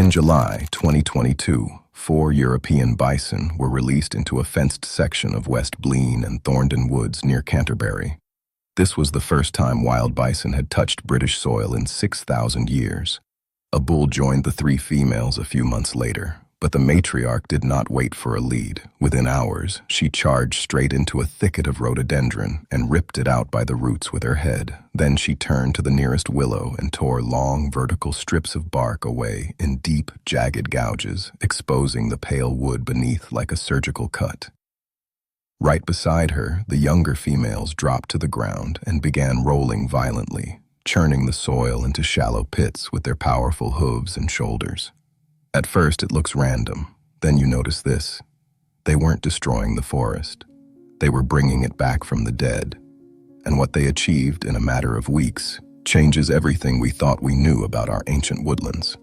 In July 2022, 4 European bison were released into a fenced section of West Blean and Thorndon woods near Canterbury. This was the first time wild bison had touched British soil in 6,000 years. A bull joined the 3 females a few months later, but the matriarch did not wait for a lead. Within hours, she charged straight into a thicket of rhododendron and ripped it out by the roots with her head. Then she turned to the nearest willow and tore long, vertical strips of bark away in deep, jagged gouges, exposing the pale wood beneath like a surgical cut. Right beside her, the younger females dropped to the ground and began rolling violently, churning the soil into shallow pits with their powerful hooves and shoulders. At first it looks random, then you notice this. They weren't destroying the forest. They were bringing it back from the dead. And what they achieved in a matter of weeks changes everything we thought we knew about our ancient woodlands.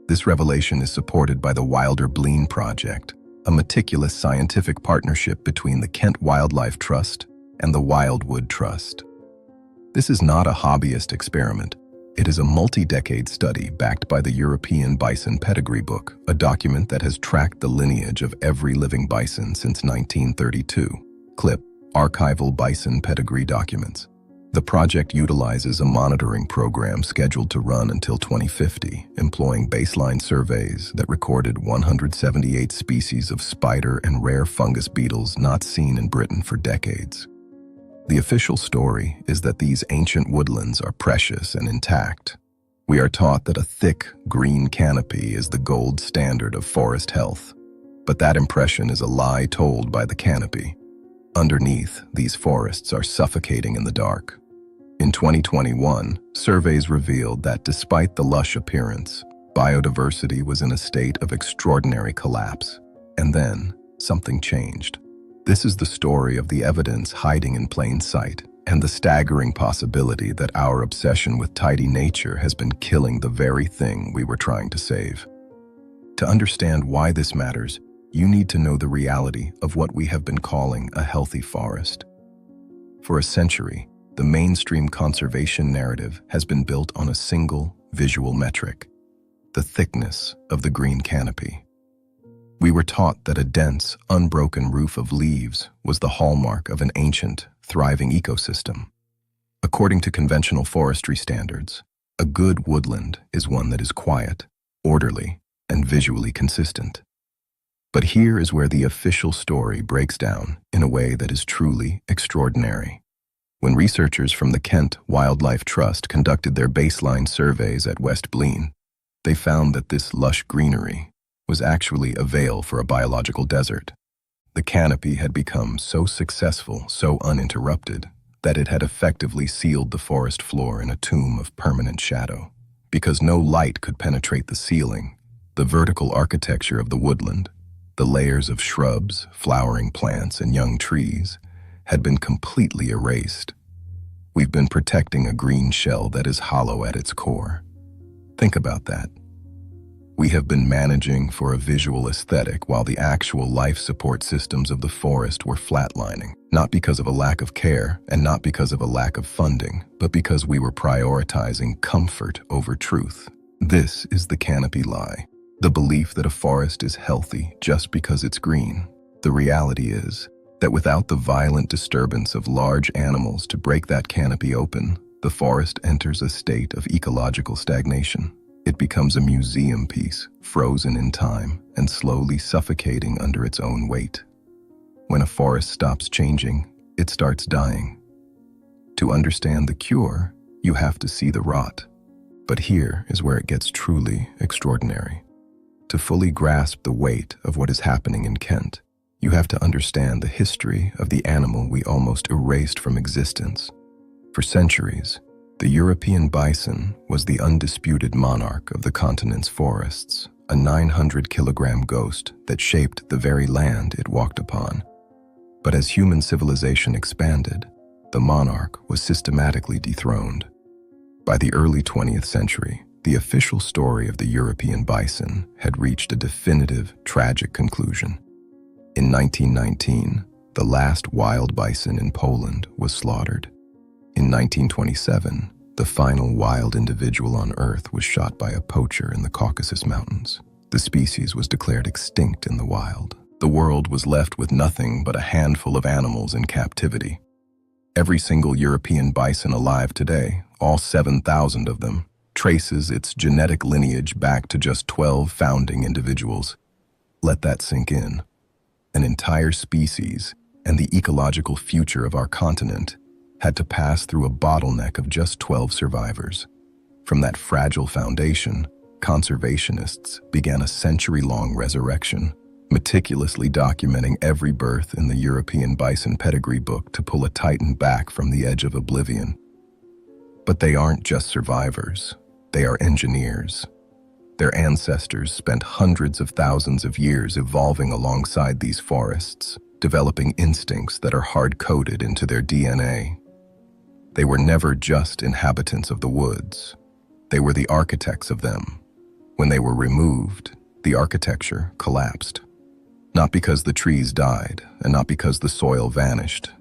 This revelation is supported by the Wilder Blean Project, a meticulous scientific partnership between the Kent Wildlife Trust and the Wildwood Trust. This is not a hobbyist experiment. It is a multi-decade study backed by the European Bison Pedigree Book, a document that has tracked the lineage of every living bison since 1932. Clip: Archival Bison Pedigree Documents. The project utilizes a monitoring program scheduled to run until 2050, employing baseline surveys that recorded 178 species of spider and rare fungus beetles not seen in Britain for decades. The official story is that these ancient woodlands are precious and intact. We are taught that a thick, green canopy is the gold standard of forest health. But that impression is a lie told by the canopy. Underneath, these forests are suffocating in the dark. In 2021, surveys revealed that despite the lush appearance, biodiversity was in a state of extraordinary collapse. And then, something changed. This is the story of the evidence hiding in plain sight, and the staggering possibility that our obsession with tidy nature has been killing the very thing we were trying to save. To understand why this matters, you need to know the reality of what we have been calling a healthy forest. For a century, the mainstream conservation narrative has been built on a single visual metric: the thickness of the green canopy. We were taught that a dense, unbroken roof of leaves was the hallmark of an ancient, thriving ecosystem. According to conventional forestry standards, a good woodland is one that is quiet, orderly, and visually consistent. But here is where the official story breaks down in a way that is truly extraordinary. When researchers from the Kent Wildlife Trust conducted their baseline surveys at West Blean, they found that this lush greenery was actually a veil for a biological desert. The canopy had become so successful, so uninterrupted, that it had effectively sealed the forest floor in a tomb of permanent shadow. Because no light could penetrate the ceiling, the vertical architecture of the woodland, the layers of shrubs, flowering plants, and young trees, had been completely erased. We've been protecting a green shell that is hollow at its core. Think about that. We have been managing for a visual aesthetic while the actual life support systems of the forest were flatlining, not because of a lack of care and not because of a lack of funding, but because we were prioritizing comfort over truth. This is the canopy lie, the belief that a forest is healthy just because it's green. The reality is that without the violent disturbance of large animals to break that canopy open, the forest enters a state of ecological stagnation. It becomes a museum piece, frozen in time and slowly suffocating under its own weight. When a forest stops changing, it starts dying. To understand the cure, you have to see the rot. But here is where it gets truly extraordinary. To fully grasp the weight of what is happening in Kent, you have to understand the history of the animal we almost erased from existence. For centuries, the European bison was the undisputed monarch of the continent's forests, a 900-kilogram ghost that shaped the very land it walked upon. But as human civilization expanded, the monarch was systematically dethroned. By the early 20th century, the official story of the European bison had reached a definitive, tragic conclusion. In 1919, the last wild bison in Poland was slaughtered. In 1927, The final wild individual on Earth was shot by a poacher in the Caucasus Mountains. The species was declared extinct in the wild. The world was left with nothing but a handful of animals in captivity. Every single European bison alive today, all 7,000 of them, traces its genetic lineage back to just 12 founding individuals. Let that sink in. An entire species and the ecological future of our continent had to pass through a bottleneck of just 12 survivors. From that fragile foundation, conservationists began a century-long resurrection, meticulously documenting every birth in the European bison pedigree book to pull a titan back from the edge of oblivion. But they aren't just survivors, they are engineers. Their ancestors spent hundreds of thousands of years evolving alongside these forests, developing instincts that are hard-coded into their DNA. They were never just inhabitants of the woods. They were the architects of them. When they were removed, the architecture collapsed. Not because the trees died, and not because the soil vanished,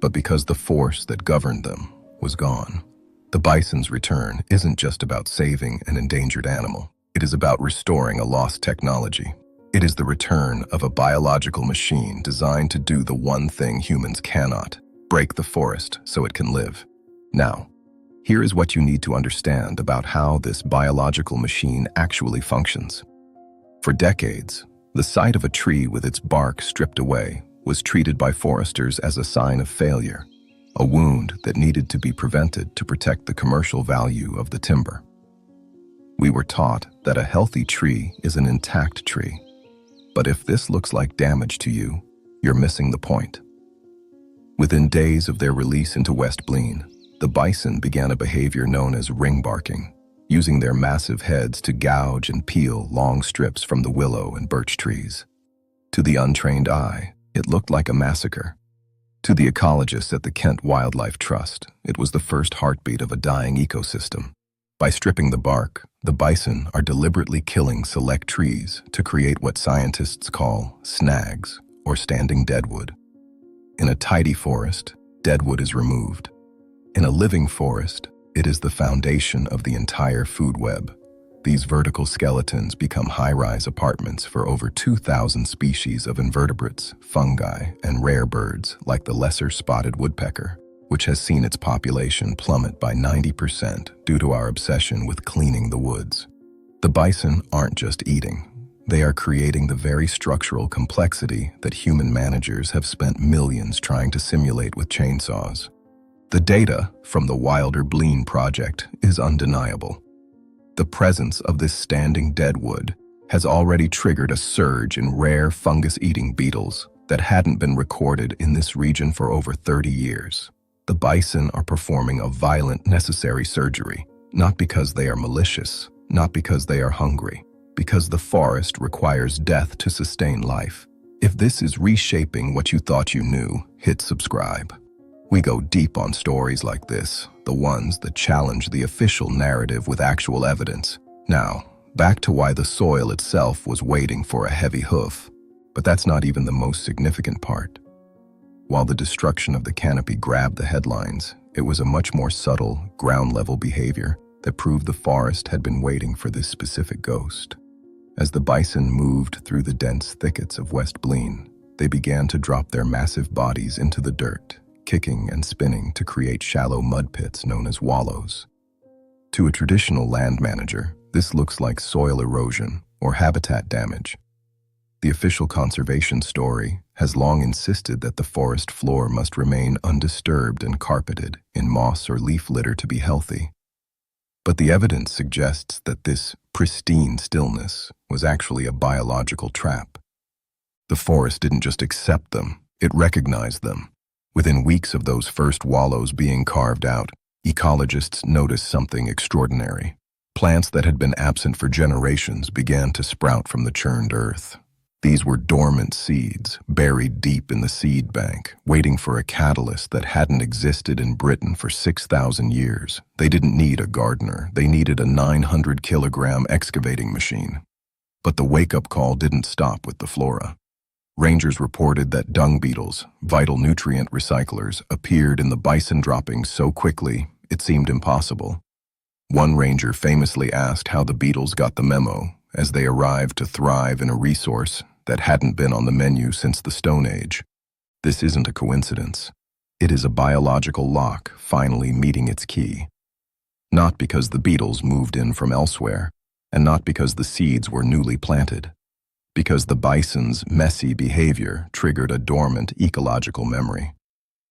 but because the force that governed them was gone. The bison's return isn't just about saving an endangered animal. It is about restoring a lost technology. It is the return of a biological machine designed to do the one thing humans cannot: break the forest so it can live. Now, here is what you need to understand about how this biological machine actually functions. For decades, the sight of a tree with its bark stripped away was treated by foresters as a sign of failure, a wound that needed to be prevented to protect the commercial value of the timber. We were taught that a healthy tree is an intact tree. But if this looks like damage to you, you're missing the point. Within days of their release into West Blean, the bison began a behavior known as ring barking, using their massive heads to gouge and peel long strips from the willow and birch trees. To the untrained eye, it looked like a massacre. To the ecologists at the Kent Wildlife Trust, it was the first heartbeat of a dying ecosystem. By stripping the bark, the bison are deliberately killing select trees to create what scientists call snags, or standing deadwood. In a tidy forest, deadwood is removed. In a living forest, it is the foundation of the entire food web. These vertical skeletons become high-rise apartments for over 2,000 species of invertebrates, fungi, and rare birds like the lesser spotted woodpecker, which has seen its population plummet by 90% due to our obsession with cleaning the woods. The bison aren't just eating. They are creating the very structural complexity that human managers have spent millions trying to simulate with chainsaws. The data from the Blean project is undeniable. The presence of this standing deadwood has already triggered a surge in rare fungus-eating beetles that hadn't been recorded in this region for over 30 years. The bison are performing a violent, necessary surgery, not because they are malicious, not because they are hungry, because the forest requires death to sustain life. If this is reshaping what you thought you knew, hit subscribe. We go deep on stories like this, the ones that challenge the official narrative with actual evidence. Now, back to why the soil itself was waiting for a heavy hoof. But that's not even the most significant part. While the destruction of the canopy grabbed the headlines, it was a much more subtle, ground-level behavior that proved the forest had been waiting for this specific ghost. As the bison moved through the dense thickets of West Blean, they began to drop their massive bodies into the dirt, kicking and spinning to create shallow mud pits known as wallows. To a traditional land manager, this looks like soil erosion or habitat damage. The official conservation story has long insisted that the forest floor must remain undisturbed and carpeted in moss or leaf litter to be healthy. But the evidence suggests that this pristine stillness was actually a biological trap. The forest didn't just accept them, it recognized them. Within weeks of those first wallows being carved out, ecologists noticed something extraordinary. Plants that had been absent for generations began to sprout from the churned earth. These were dormant seeds, buried deep in the seed bank, waiting for a catalyst that hadn't existed in Britain for 6,000 years. They didn't need a gardener, they needed a 900-kilogram excavating machine. But the wake-up call didn't stop with the flora. Rangers reported that dung beetles, vital nutrient recyclers, appeared in the bison droppings so quickly, It seemed impossible. One ranger famously asked how the beetles got the memo as they arrived to thrive in a resource that hadn't been on the menu since the Stone Age. This isn't a coincidence. It is a biological lock finally meeting its key. Not because the beetles moved in from elsewhere, and not because the seeds were newly planted, because the bison's messy behavior triggered a dormant ecological memory.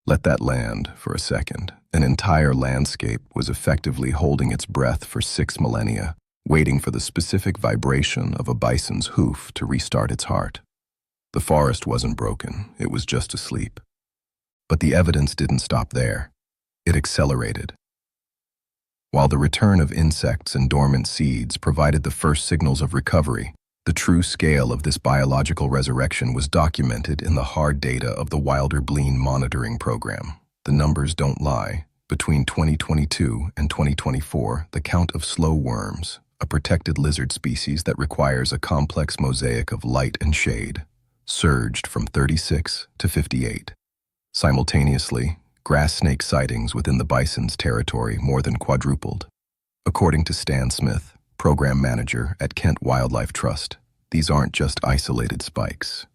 Let that land for a second. An entire landscape was effectively holding its breath for 6 millennia, waiting for the specific vibration of a bison's hoof to restart its heart. The forest wasn't broken, it was just asleep. But the evidence didn't stop there. It accelerated. While the return of insects and dormant seeds provided the first signals of recovery, the true scale of this biological resurrection was documented in the hard data of the Wilder Blean monitoring program. The numbers don't lie. Between 2022 and 2024, the count of slow worms, a protected lizard species that requires a complex mosaic of light and shade, surged from 36 to 58. Simultaneously, grass snake sightings within the bison's territory more than quadrupled. According to Stan Smith, program manager at Kent Wildlife Trust, these aren't just isolated spikes.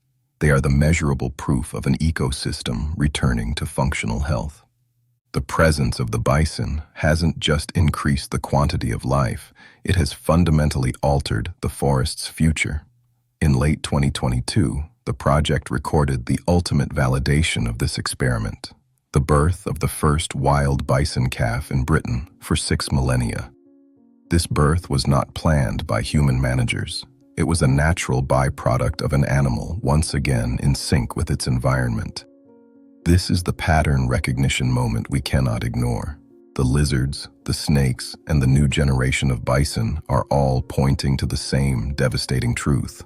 They are the measurable proof of an ecosystem returning to functional health. The presence of the bison hasn't just increased the quantity of life, it has fundamentally altered the forest's future. In late 2022, the project recorded the ultimate validation of this experiment, the birth of the first wild bison calf in Britain for 6 millennia. This birth was not planned by human managers. It was a natural byproduct of an animal once again in sync with its environment. This is the pattern recognition moment we cannot ignore. The lizards, the snakes, and the new generation of bison are all pointing to the same devastating truth.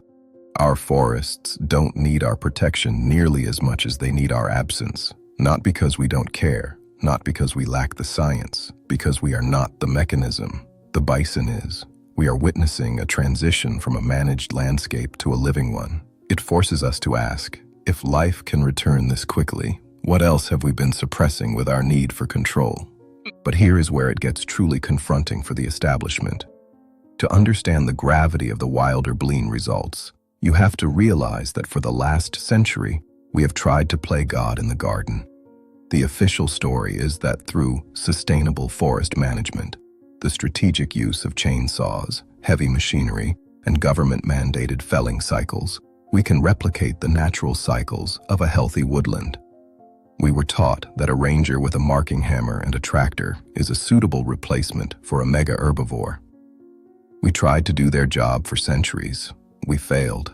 Our forests don't need our protection nearly as much as they need our absence, not because we don't care, not because we lack the science, because we are not the mechanism. The bison is. We are witnessing a transition from a managed landscape to a living one. It forces us to ask, if life can return this quickly, what else have we been suppressing with our need for control? But here is where it gets truly confronting for the establishment. To understand the gravity of the Wilder Blean results, you have to realize that for the last century, we have tried to play God in the garden. The official story is that through sustainable forest management, the strategic use of chainsaws, heavy machinery, and government-mandated felling cycles, we can replicate the natural cycles of a healthy woodland. We were taught that a ranger with a marking hammer and a tractor is a suitable replacement for a mega herbivore. We tried to do their job for centuries. We failed.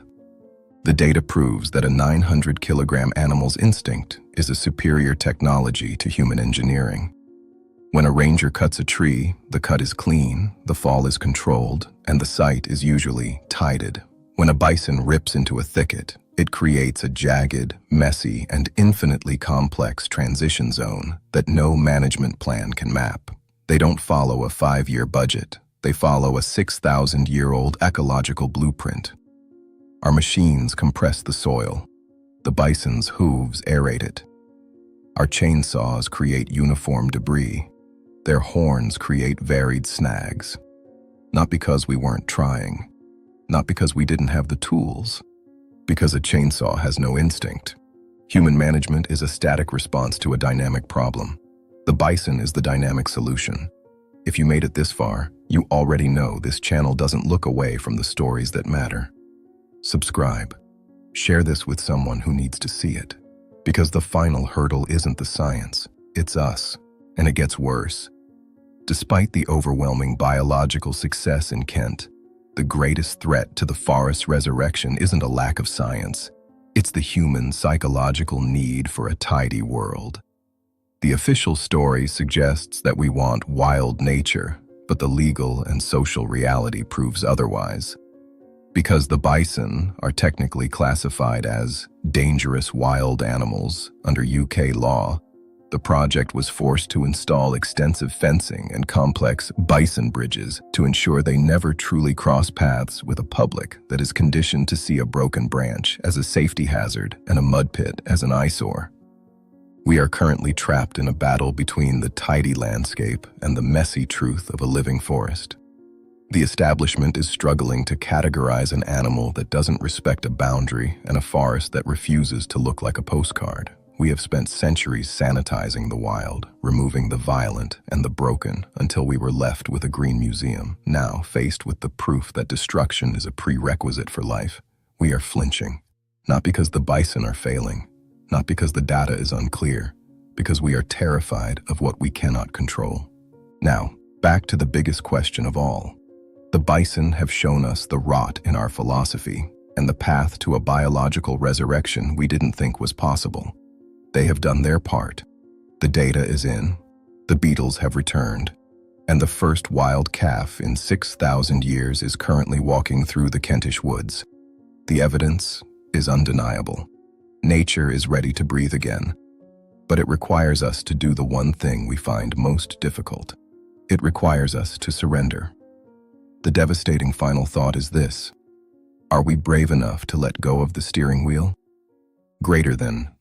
The data proves that a 900-kilogram animal's instinct is a superior technology to human engineering. When a ranger cuts a tree, the cut is clean, the fall is controlled, and the site is usually tided. When a bison rips into a thicket, it creates a jagged, messy, and infinitely complex transition zone that no management plan can map. They don't follow a 5-year budget. They follow a 6,000-year-old ecological blueprint. Our machines compress the soil. The bison's hooves aerate it. Our chainsaws create uniform debris. Their horns create varied snags. Not because we weren't trying, not because we didn't have the tools, because a chainsaw has no instinct. Human management is a static response to a dynamic problem. The bison is the dynamic solution. If you made it this far, you already know this channel doesn't look away from the stories that matter. Subscribe. Share this with someone who needs to see it. Because the final hurdle isn't the science, it's us. And it gets worse. Despite the overwhelming biological success in Kent, the greatest threat to the forest's resurrection isn't a lack of science. It's the human psychological need for a tidy world. The official story suggests that we want wild nature, but the legal and social reality proves otherwise. Because the bison are technically classified as dangerous wild animals under UK law, the project was forced to install extensive fencing and complex bison bridges to ensure they never truly cross paths with a public that is conditioned to see a broken branch as a safety hazard and a mud pit as an eyesore. We are currently trapped in a battle between the tidy landscape and the messy truth of a living forest. The establishment is struggling to categorize an animal that doesn't respect a boundary and a forest that refuses to look like a postcard. We have spent centuries sanitizing the wild, removing the violent and the broken until we were left with a green museum. Now, faced with the proof that destruction is a prerequisite for life, we are flinching. Not because the bison are failing, not because the data is unclear, because we are terrified of what we cannot control. Now, back to the biggest question of all. The bison have shown us the rot in our philosophy and the path to a biological resurrection we didn't think was possible. They have done their part. The data is in, the beetles have returned, and the first wild calf in 6,000 years is currently walking through the Kentish woods. The evidence is undeniable. Nature is ready to breathe again, but it requires us to do the one thing we find most difficult. It requires us to surrender. The devastating final thought is this: are we brave enough to let go of the steering wheel? Greater than